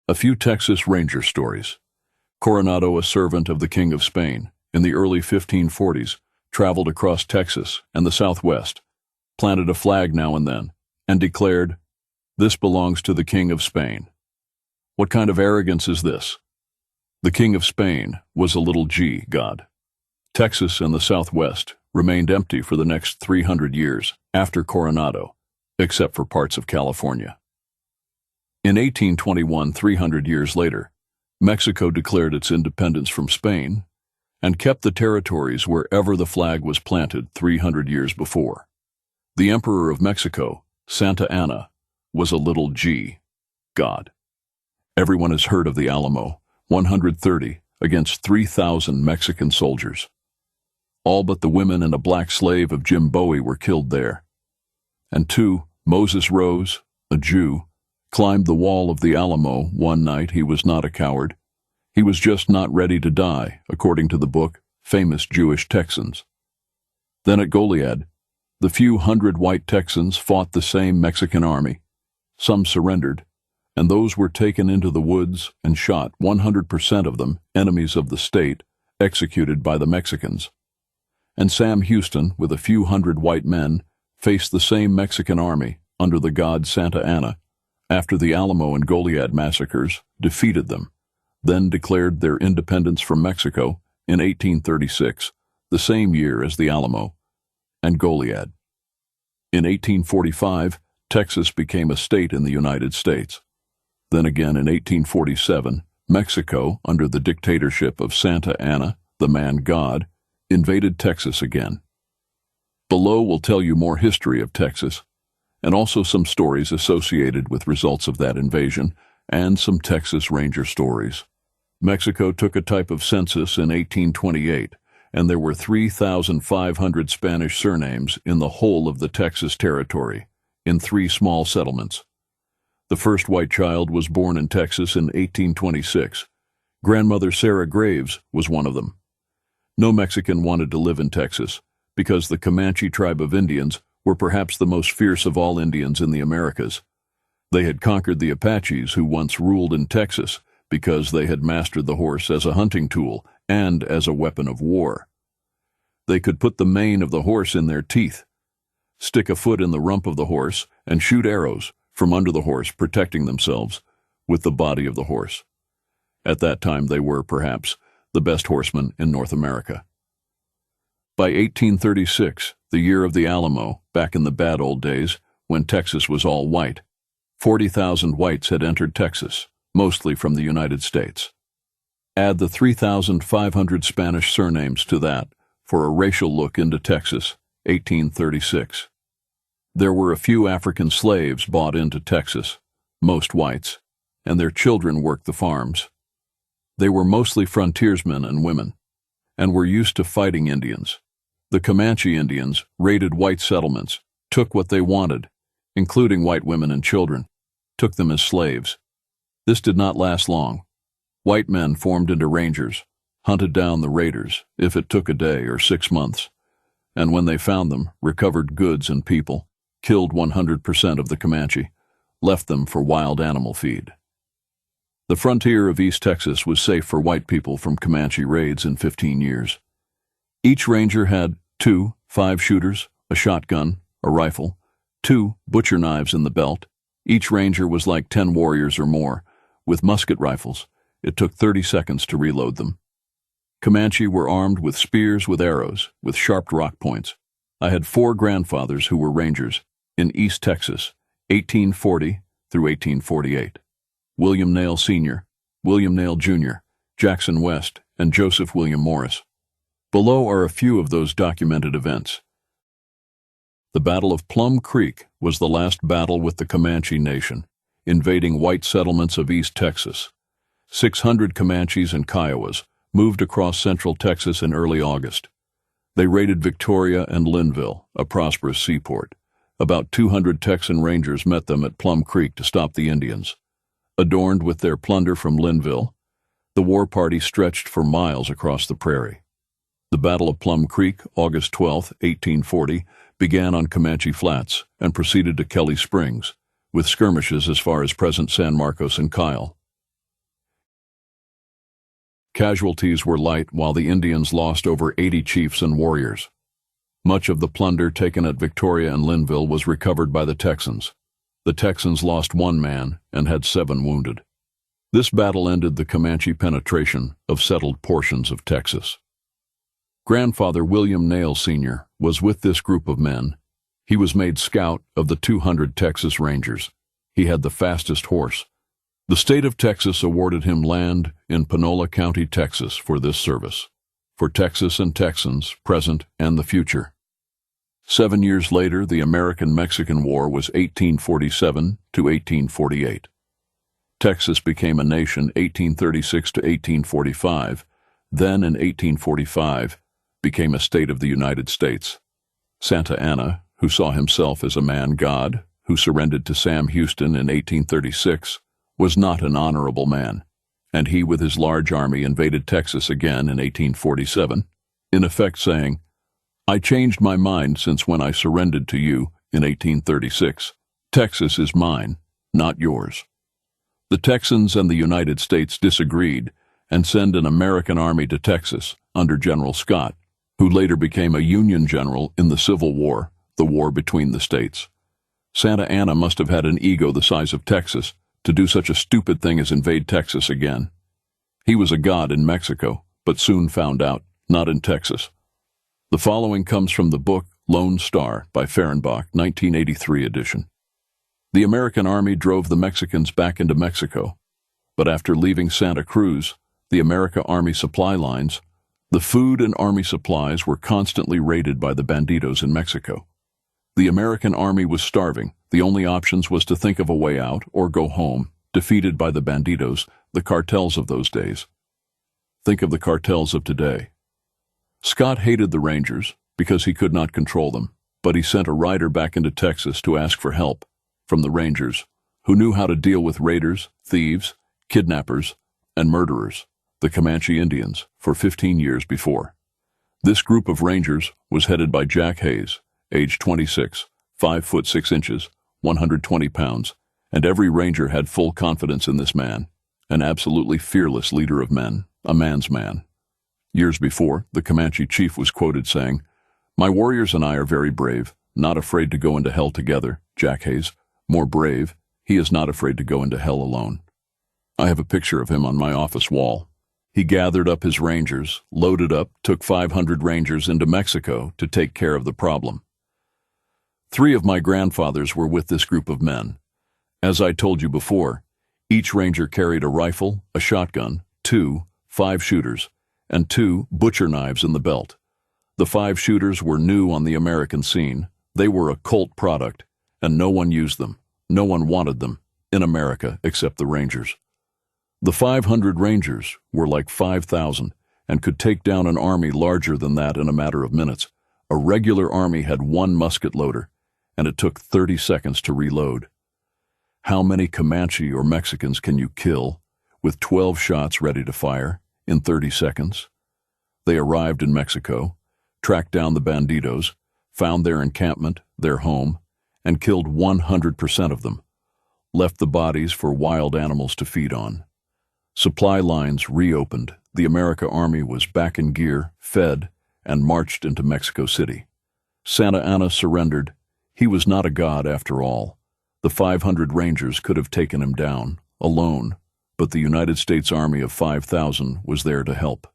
A few Texas Ranger stories. Coronado, a servant of the King of Spain, in the early 1540s, traveled across Texas and the Southwest, planted a flag now and then, and declared, "This belongs to the King of Spain." What kind of arrogance is this? The King of Spain was a little g god. Texas and the Southwest remained empty for the next 300 years after Coronado, except for parts of California. In 1821, 300 years later, Mexico declared its independence from Spain and kept the territories wherever the flag was planted 300 years before. The Emperor of Mexico, Santa Anna, was a little g god. Everyone has heard of the Alamo, 130 against 3,000 Mexican soldiers. All but the women and a black slave of Jim Bowie were killed there. And Moses Rose, a Jew, climbed the wall of the Alamo one night. He was not a coward. He was just not ready to die, according to the book Famous Jewish Texans. Then at Goliad, the few hundred white Texans fought the same Mexican army. Some surrendered, and those were taken into the woods and shot, 100% of them, enemies of the state, executed by the Mexicans. And Sam Houston, with a few hundred white men, faced the same Mexican army under the god Santa Anna, after the Alamo and Goliad massacres, defeated them, then declared their independence from Mexico in 1836, the same year as the Alamo and Goliad. In 1845, Texas became a state in the United States. Then again in 1847, Mexico, under the dictatorship of Santa Anna, the man-god, invaded Texas again. Below will tell you more history of Texas, and also some stories associated with results of that invasion, and some Texas Ranger stories. Mexico took a type of census in 1828, and there were 3,500 Spanish surnames in the whole of the Texas territory, in 3 small settlements. The first white child was born in Texas in 1826. Grandmother Sarah Graves was one of them. No Mexican wanted to live in Texas, because the Comanche tribe of Indians were perhaps the most fierce of all Indians in the Americas. They had conquered the Apaches, who once ruled in Texas, because they had mastered the horse as a hunting tool and as a weapon of war. They could put the mane of the horse in their teeth, stick a foot in the rump of the horse, and shoot arrows from under the horse, protecting themselves with the body of the horse. At that time they were, perhaps, the best horsemen in North America. By 1836, the year of the Alamo, back in the bad old days, when Texas was all white, 40,000 whites had entered Texas, mostly from the United States. Add the 3,500 Spanish surnames to that for a racial look into Texas, 1836. There were a few African slaves bought into Texas, most whites, and their children worked the farms. They were mostly frontiersmen and women, and were used to fighting Indians. The Comanche Indians raided white settlements, took what they wanted, including white women and children, took them as slaves. This did not last long. White men formed into rangers, hunted down the raiders, if it took a day or 6 months, and when they found them, recovered goods and people, killed 100% of the Comanche, left them for wild animal feed. The frontier of East Texas was safe for white people from Comanche raids in 15 years. Each ranger had 2 5-shooters, a shotgun, a rifle, 2 butcher knives in the belt. Each ranger was like 10 warriors or more, with musket rifles. It took 30 seconds to reload them. Comanche were armed with spears with arrows, with sharp rock points. I had 4 grandfathers who were rangers in East Texas, 1840 through 1848. William Nail Sr., William Nail Jr., Jackson West, and Joseph William Morris. Below are a few of those documented events. The Battle of Plum Creek was the last battle with the Comanche Nation, invading white settlements of East Texas. 600 Comanches and Kiowas moved across central Texas in early August. They raided Victoria and Linville, a prosperous seaport. About 200 Texan Rangers met them at Plum Creek to stop the Indians. Adorned with their plunder from Linville, the war party stretched for miles across the prairie. The Battle of Plum Creek, August 12, 1840, began on Comanche Flats and proceeded to Kelly Springs, with skirmishes as far as present San Marcos and Kyle. Casualties were light while the Indians lost over 80 chiefs and warriors. Much of the plunder taken at Victoria and Linville was recovered by the Texans. The Texans lost 1 man and had 7 wounded. This battle ended the Comanche penetration of settled portions of Texas. Grandfather William Nail Sr. was with this group of men. He was made scout of the 200 Texas Rangers. He had the fastest horse. The state of Texas awarded him land in Panola County, Texas, for this service, for Texas and Texans, present and the future. 7 years later, the American-Mexican War was 1847 to 1848. Texas became a nation 1836 to 1845, then in 1845 became a state of the United States. Santa Anna, who saw himself as a man-god, who surrendered to Sam Houston in 1836, was not an honorable man, and he with his large army invaded Texas again in 1847, in effect saying, "I changed my mind since when I surrendered to you in 1836. Texas is mine, not yours." The Texans and the United States disagreed and sent an American army to Texas under General Scott, who later became a Union general in the Civil War, the war between the states. Santa Anna must have had an ego the size of Texas to do such a stupid thing as invade Texas again. He was a god in Mexico, but soon found out, not in Texas. The following comes from the book Lone Star by Fehrenbach, 1983 edition. The American army drove the Mexicans back into Mexico, but after leaving Santa Cruz, the American Army supply lines, the food and army supplies were constantly raided by the banditos in Mexico. The American army was starving. The only options was to think of a way out or go home, defeated by the banditos, the cartels of those days. Think of the cartels of today. Scott hated the Rangers because he could not control them, but he sent a rider back into Texas to ask for help from the Rangers, who knew how to deal with raiders, thieves, kidnappers, and murderers, the Comanche Indians, for 15 years before. This group of Rangers was headed by Jack Hayes, age 26, 5 foot 6 inches, 120 pounds, and every ranger had full confidence in this man, an absolutely fearless leader of men, a man's man. Years before, the Comanche chief was quoted saying, "My warriors and I are very brave, not afraid to go into hell together. Jack Hayes, more brave, he is not afraid to go into hell alone." I have a picture of him on my office wall. He gathered up his rangers, loaded up, took 500 rangers into Mexico to take care of the problem. 3 of my grandfathers were with this group of men. As I told you before, each ranger carried a rifle, a shotgun, 2 5-shooters, and 2 butcher knives in the belt. The 5-shooters were new on the American scene. They were a Colt product, and no one used them. No one wanted them in America except the Rangers. The 500 Rangers were like 5,000 and could take down an army larger than that in a matter of minutes. A regular army had 1 musket loader, and it took 30 seconds to reload. How many Comanche or Mexicans can you kill with 12 shots ready to fire in 30 seconds? They arrived in Mexico, tracked down the banditos, found their encampment, their home, and killed 100% of them, left the bodies for wild animals to feed on. Supply lines reopened, the American Army was back in gear, fed, and marched into Mexico City. Santa Anna surrendered. He was not a god after all. The 500 Rangers could have taken him down, alone, but the United States Army of 5,000 was there to help.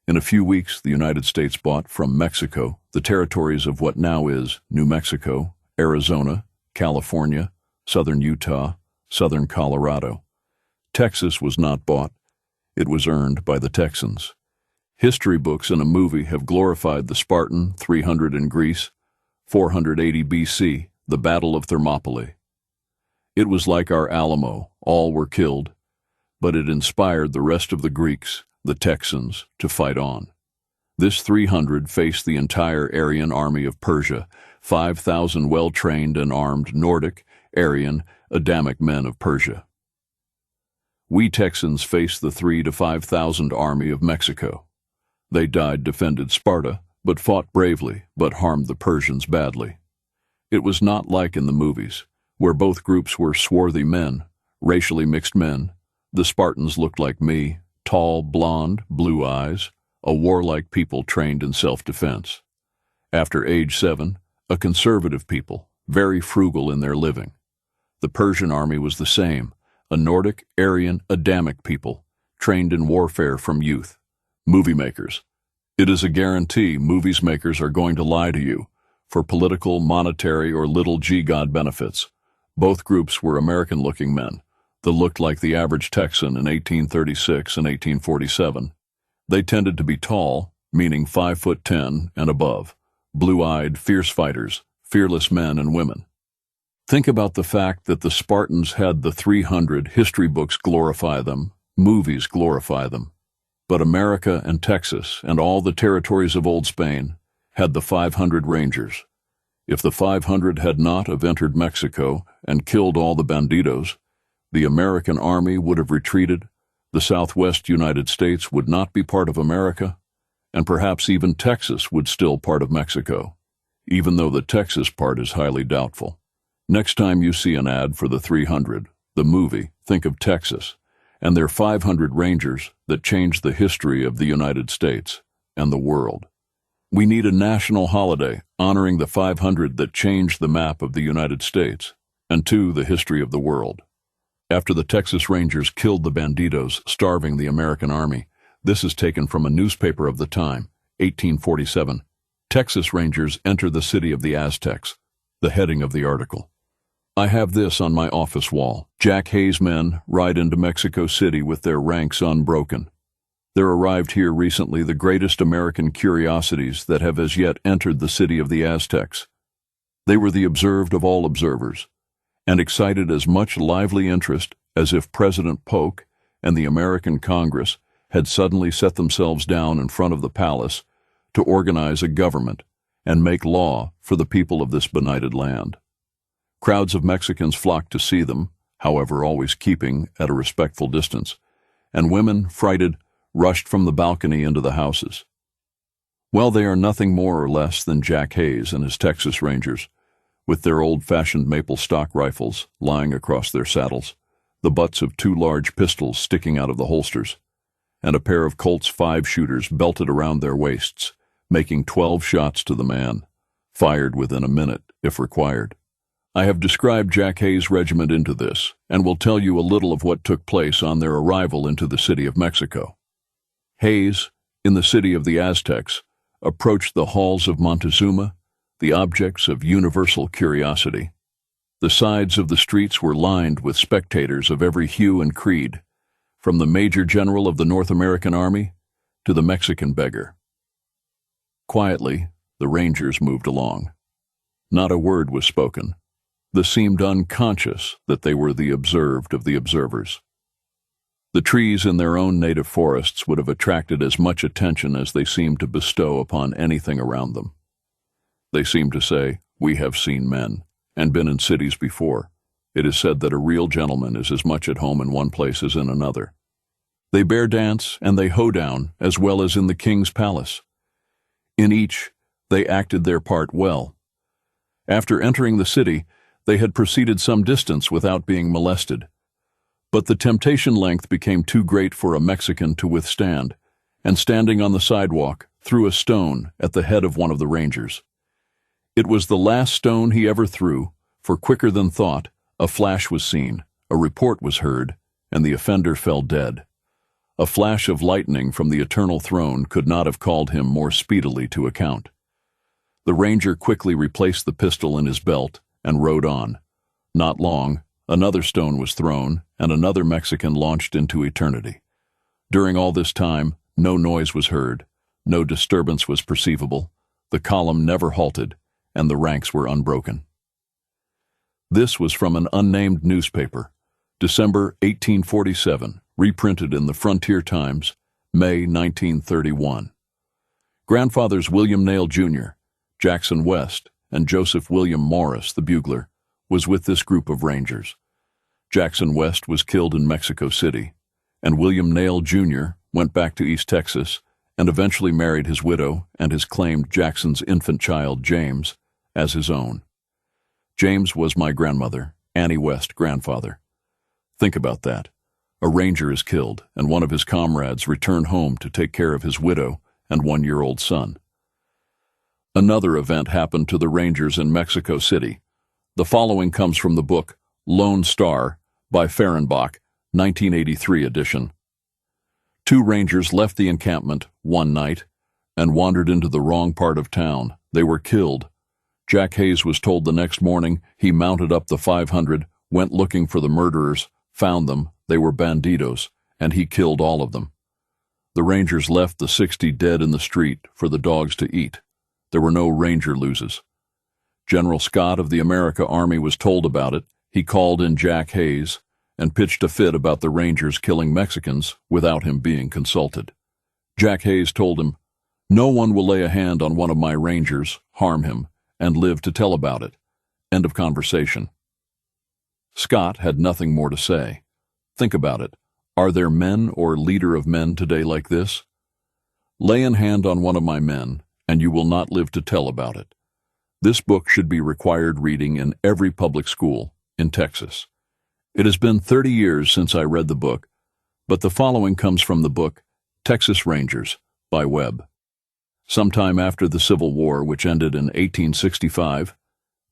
In a few weeks, the United States bought from Mexico the territories of what now is New Mexico, Arizona, California, southern Utah, southern Colorado. Texas was not bought. It was earned by the Texans. History books and a movie have glorified the Spartan 300 in Greece, 480 BC, the Battle of Thermopylae. It was like our Alamo, all were killed, but it inspired the rest of the Greeks, the Texans, to fight on. This 300 faced the entire Aryan army of Persia, 5,000 well-trained and armed Nordic, Aryan, Adamic men of Persia. We Texans faced the 3,000 to 5,000 army of Mexico. They defended Sparta, but fought bravely, but harmed the Persians badly. It was not like in the movies, where both groups were swarthy men, racially mixed men. The Spartans looked like me, Tall, blonde, blue eyes, a warlike people trained in self-defense. After age 7, a conservative people, very frugal in their living. The Persian army was the same, a Nordic, Aryan, Adamic people, trained in warfare from youth. Movie makers. It is a guarantee movies makers are going to lie to you, for political, monetary, or little g-god benefits. Both groups were American-looking men that looked like the average Texan in 1836 and 1847. They tended to be tall, meaning 5'10" and above, blue-eyed, fierce fighters, fearless men and women. Think about the fact that the Spartans had the 300, history books glorify them, movies glorify them. But America and Texas and all the territories of Old Spain had the 500 Rangers. If the 500 had not have entered Mexico and killed all the bandidos, the American army would have retreated, the Southwest United States would not be part of America, and perhaps even Texas would still part of Mexico, even though the Texas part is highly doubtful. Next time you see an ad for the 300, the movie, think of Texas, and their 500 Rangers that changed the history of the United States and the world. We need a national holiday honoring the 500 that changed the map of the United States, and the history of the world. After the Texas Rangers killed the bandidos starving the American army, this is taken from a newspaper of the time, 1847. Texas Rangers enter the city of the Aztecs, the heading of the article. I have this on my office wall. Jack Hayes' men ride into Mexico City with their ranks unbroken. There arrived here recently the greatest American curiosities that have as yet entered the city of the Aztecs. They were the observed of all observers, and excited as much lively interest as if President Polk and the American Congress had suddenly set themselves down in front of the palace to organize a government and make law for the people of this benighted land. Crowds of Mexicans flocked to see them, however always keeping at a respectful distance, and women, frighted, rushed from the balcony into the houses. Well, they are nothing more or less than Jack Hayes and his Texas Rangers, with their old-fashioned maple stock rifles lying across their saddles, the butts of 2 large pistols sticking out of the holsters, and a pair of Colt's 5-shooters belted around their waists, making 12 shots to the man, fired within a minute if required. I have described Jack Hayes' regiment into this, and will tell you a little of what took place on their arrival into the city of Mexico. Hayes, in the city of the Aztecs, approached the halls of Montezuma, the objects of universal curiosity. The sides of the streets were lined with spectators of every hue and creed, from the Major General of the North American Army to the Mexican beggar. Quietly, the Rangers moved along. Not a word was spoken. They seemed unconscious that they were the observed of the observers. The trees in their own native forests would have attracted as much attention as they seemed to bestow upon anything around them. They seemed to say, "We have seen men, and been in cities before. It is said that a real gentleman is as much at home in one place as in another." They bear dance and they hoe down as well as in the king's palace. In each, they acted their part well. After entering the city, they had proceeded some distance without being molested. But the temptation length became too great for a Mexican to withstand, and standing on the sidewalk, threw a stone at the head of one of the Rangers. It was the last stone he ever threw, for quicker than thought, a flash was seen, a report was heard, and the offender fell dead. A flash of lightning from the eternal throne could not have called him more speedily to account. The Ranger quickly replaced the pistol in his belt and rode on. Not long, another stone was thrown, and another Mexican launched into eternity. During all this time, no noise was heard, no disturbance was perceivable, the column never halted, and the ranks were unbroken. This was from an unnamed newspaper, December 1847, reprinted in the Frontier Times, May 1931. Grandfathers William Nail, Jr., Jackson West, and Joseph William Morris, the bugler, was with this group of Rangers. Jackson West was killed in Mexico City, and William Nail, Jr. went back to East Texas and eventually married his widow and his claimed Jackson's infant child, James, as his own. James was my grandmother, Annie West, grandfather. Think about that. A ranger is killed, and one of his comrades return home to take care of his widow and 1-year-old son. Another event happened to the Rangers in Mexico City. The following comes from the book Lone Star by Fehrenbach, 1983 edition. 2 Rangers left the encampment one night and wandered into the wrong part of town. They were killed. Jack Hayes was told the next morning. He mounted up the 500, went looking for the murderers, found them. They were bandidos, and he killed all of them. The Rangers left the 60 dead in the street for the dogs to eat. There were no Ranger loses. General Scott of the American Army was told about it. He called in Jack Hayes and pitched a fit about the Rangers killing Mexicans without him being consulted. Jack Hayes told him, "No one will lay a hand on one of my Rangers, harm him, and live to tell about it." End of conversation. Scott had nothing more to say. Think about it. Are there men or leader of men today like this? Lay a hand on one of my men, and you will not live to tell about it. This book should be required reading in every public school in Texas. It has been 30 years since I read the book, but the following comes from the book Texas Rangers by Webb. Sometime after the Civil War, which ended in 1865,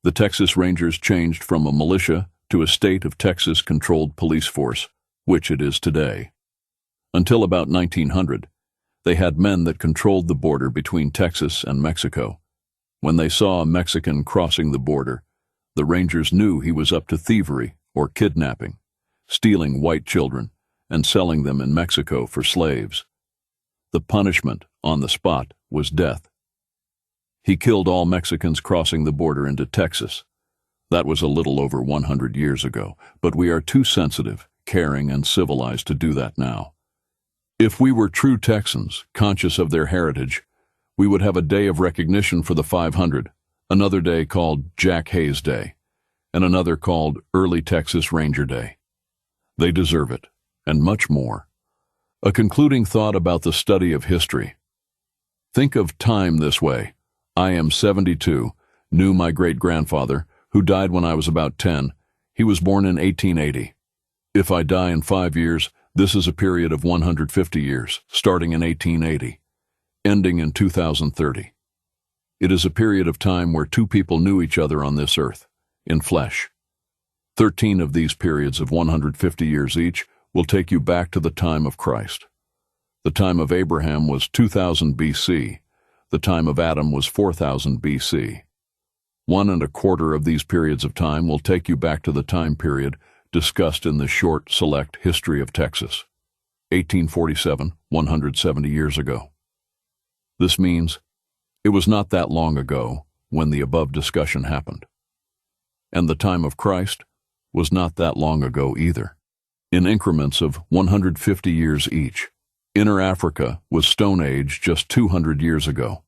the Texas Rangers changed from a militia to a state of Texas-controlled police force, which it is today. Until about 1900, they had men that controlled the border between Texas and Mexico. When they saw a Mexican crossing the border, the Rangers knew he was up to thievery or kidnapping, stealing white children and selling them in Mexico for slaves. The punishment on the spot was death. He killed all Mexicans crossing the border into Texas. That was a little over 100 years ago, but we are too sensitive, caring, and civilized to do that now. If we were true Texans, conscious of their heritage, we would have a day of recognition for the 500, another day called Jack Hayes Day, and another called Early Texas Ranger Day. They deserve it, and much more. A concluding thought about the study of history. Think of time this way. I am 72, knew my great-grandfather, who died when I was about 10. He was born in 1880. If I die in 5 years, this is a period of 150 years, starting in 1880, ending in 2030. It is a period of time where 2 people knew each other on this earth, in flesh. 13 of these periods of 150 years each will take you back to the time of Christ. The time of Abraham was 2000 BC. The time of Adam was 4000 BC. 1 1/4 of these periods of time will take you back to the time period discussed in the short, select History of Texas, 1847, 170 years ago. This means it was not that long ago when the above discussion happened. And the time of Christ was not that long ago either. In increments of 150 years each, Inner Africa was Stone Age just 200 years ago.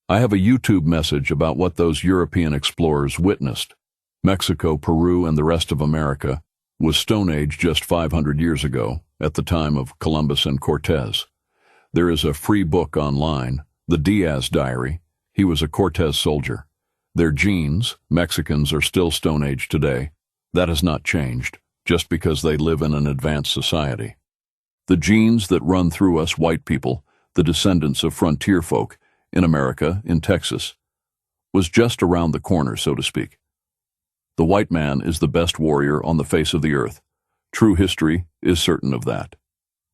I have a YouTube message about what those European explorers witnessed. Mexico, Peru, and the rest of America was Stone Age just 500 years ago, at the time of Columbus and Cortez. There is a free book online, The Diaz Diary. He was a Cortez soldier. Their genes, Mexicans, are still Stone Age today. That has not changed, just because they live in an advanced society. The genes that run through us white people, the descendants of frontier folk, in America, in Texas, was just around the corner, so to speak. The white man is the best warrior on the face of the earth. True history is certain of that.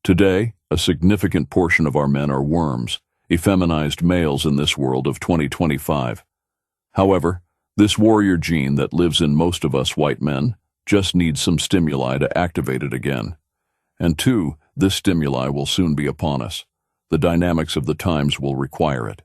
Today, a significant portion of our men are worms, effeminized males in this world of 2025. However, this warrior gene that lives in most of us white men just needs some stimuli to activate it again. And 2, this stimuli will soon be upon us. The dynamics of the times will require it.